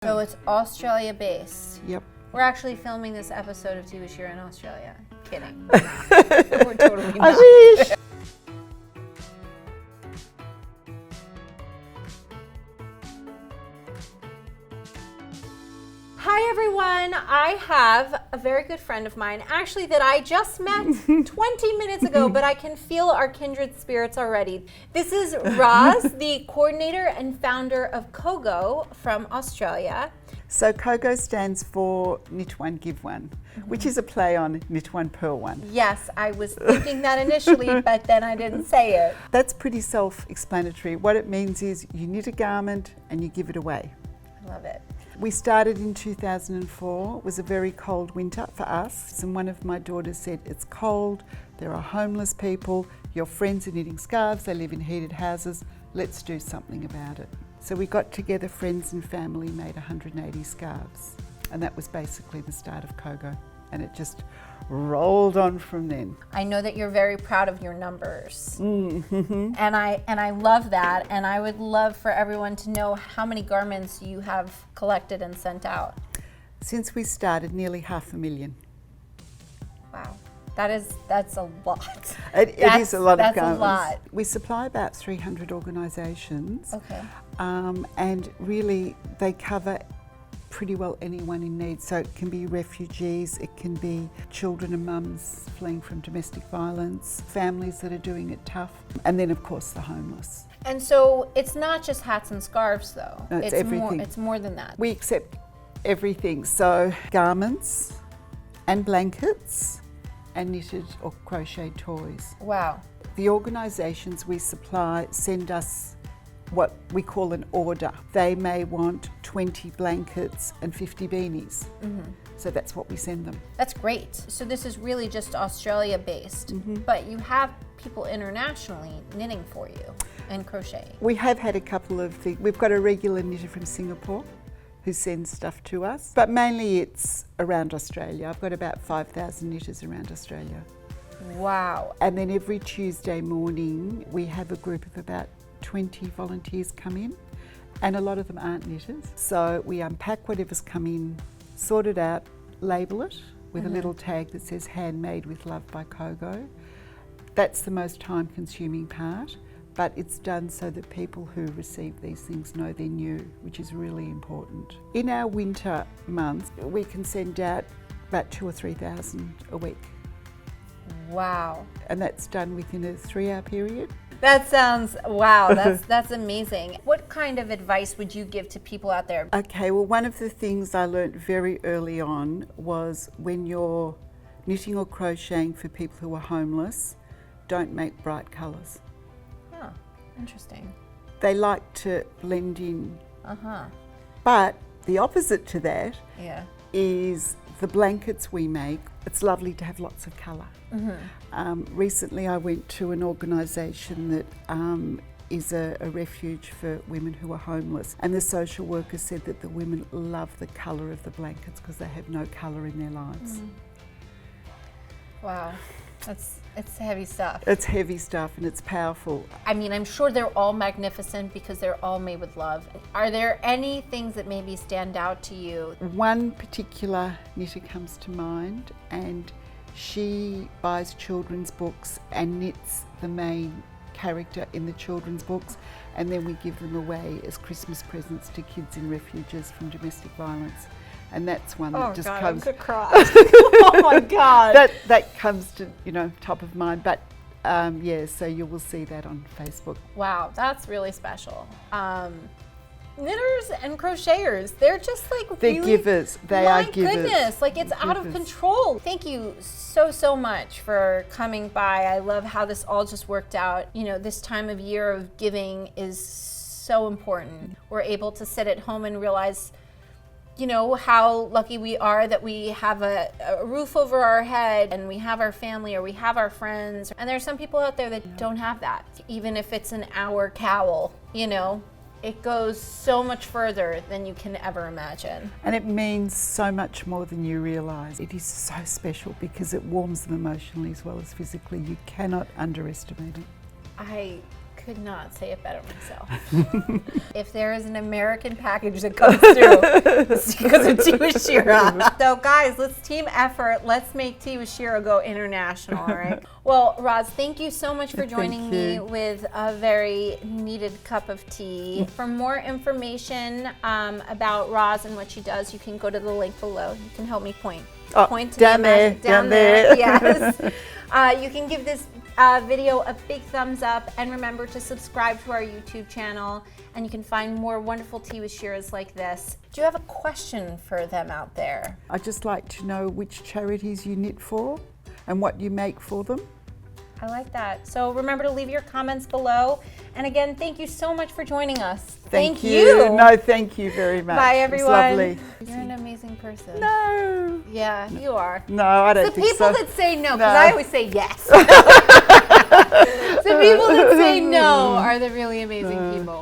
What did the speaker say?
So it's Australia based. Yep. We're actually filming this episode of TV Shira in Australia. Kidding. We're not. We're totally not. I wish. Hi everyone, I have a very good friend of mine, actually that I just met 20 minutes ago, but I can feel our kindred spirits already. This is Roz, the coordinator and founder of Kogo from Australia. So Kogo stands for Knit One, Give One, which is a play on Knit One, Purl One. Yes, I was thinking that initially, but then I didn't say it. That's pretty self-explanatory. What it means is you knit a garment and you give it away. I love it. We started in 2004. It was a very cold winter for us. And one of my daughters said, it's cold, there are homeless people, your friends are knitting scarves, they live in heated houses, let's do something about it. So we got together, friends and family, made 180 scarves. And that was basically the start of Kogo. And it just rolled on from then. I know that you're very proud of your numbers. Mm-hmm. And I love that, and I would love for everyone to know how many garments you have collected and sent out. Since we started, nearly 500,000. Wow, that's a lot. It is a lot of garments. That's a lot. We supply about 300 organisations. Okay. And really they cover pretty well anyone in need. So it can be refugees, it can be children and mums fleeing from domestic violence, families that are doing it tough, and then of course the homeless. And so it's not just hats and scarves though. No, it's everything. It's more than that. We accept everything, so garments and blankets and knitted or crocheted toys. Wow. The organisations we supply send us what we call an order. They may want 20 blankets and 50 beanies. Mm-hmm. So that's what we send them. That's great. So this is really just Australia based, but you have people internationally knitting for you and crocheting. We have had a couple of things. We've got a regular knitter from Singapore who sends stuff to us, but mainly it's around Australia. I've got about 5,000 knitters around Australia. Wow. And then every Tuesday morning we have a group of about 20 volunteers come in, and a lot of them aren't knitters. So we unpack whatever's come in, sort it out, label it with a little tag that says handmade with love by Kogo. That's the most time consuming part, but it's done so that people who receive these things know they're new, which is really important. In our winter months, we can send out about 2,000 or 3,000 a week. Wow. And that's done within a 3-hour period. That sounds, wow, that's amazing. What kind of advice would you give to people out there? Okay, well, one of the things I learnt very early on was when you're knitting or crocheting for people who are homeless, don't make bright colours. Huh, interesting. They like to blend in. But the opposite to that is the blankets we make. It's lovely to have lots of colour. Recently I went to an organisation that is a refuge for women who are homeless, and the social worker said that the women love the colour of the blankets because they have no colour in their lives. Wow, it's heavy stuff. It's heavy stuff and it's powerful. I mean, I'm sure they're all magnificent because they're all made with love. Are there any things that maybe stand out to you? One particular knitter comes to mind, and she buys children's books and knits the main character in the children's books, and then we give them away as Christmas presents to kids in refuges from domestic violence. And that's one that just comes. I'm gonna cry. Oh my God. That comes to top of mind. But so you will see that on Facebook. Wow, that's really special. Knitters and crocheters, they're just like they're really, givers. They are givers. My goodness, like it's out of control. Thank you so much for coming by. I love how this all just worked out. This time of year of giving is so important. We're able to sit at home and realize how lucky we are that we have a roof over our head and we have our family or we have our friends. And there's some people out there that don't have that. Even if it's an hour cowl, it goes so much further than you can ever imagine. And it means so much more than you realise. It is so special because it warms them emotionally as well as physically. You cannot underestimate it. I could not say it better myself. If there is an American package that comes through, it's because of Tea with Shira. So guys, let's team effort. Let's make Tea with Shira go international, all right? Well, Roz, thank you so much for joining me with a very needed cup of tea. For more information about Roz and what she does, you can go to the link below. You can help me point. Point to down there. Yes. You can give this video a big thumbs up, and remember to subscribe to our YouTube channel, and you can find more wonderful Tea with Shiras like this. Do you have a question for them out there? I'd just like to know which charities you knit for and what you make for them. I like that. So remember to leave your comments below. And again, thank you so much for joining us. Thank you. No, thank you very much. Bye, everyone. It's lovely. You're an amazing person. No. Yeah, you are. No, I don't The think so. people that say no, because I always say yes. The people that say no are the really amazing people.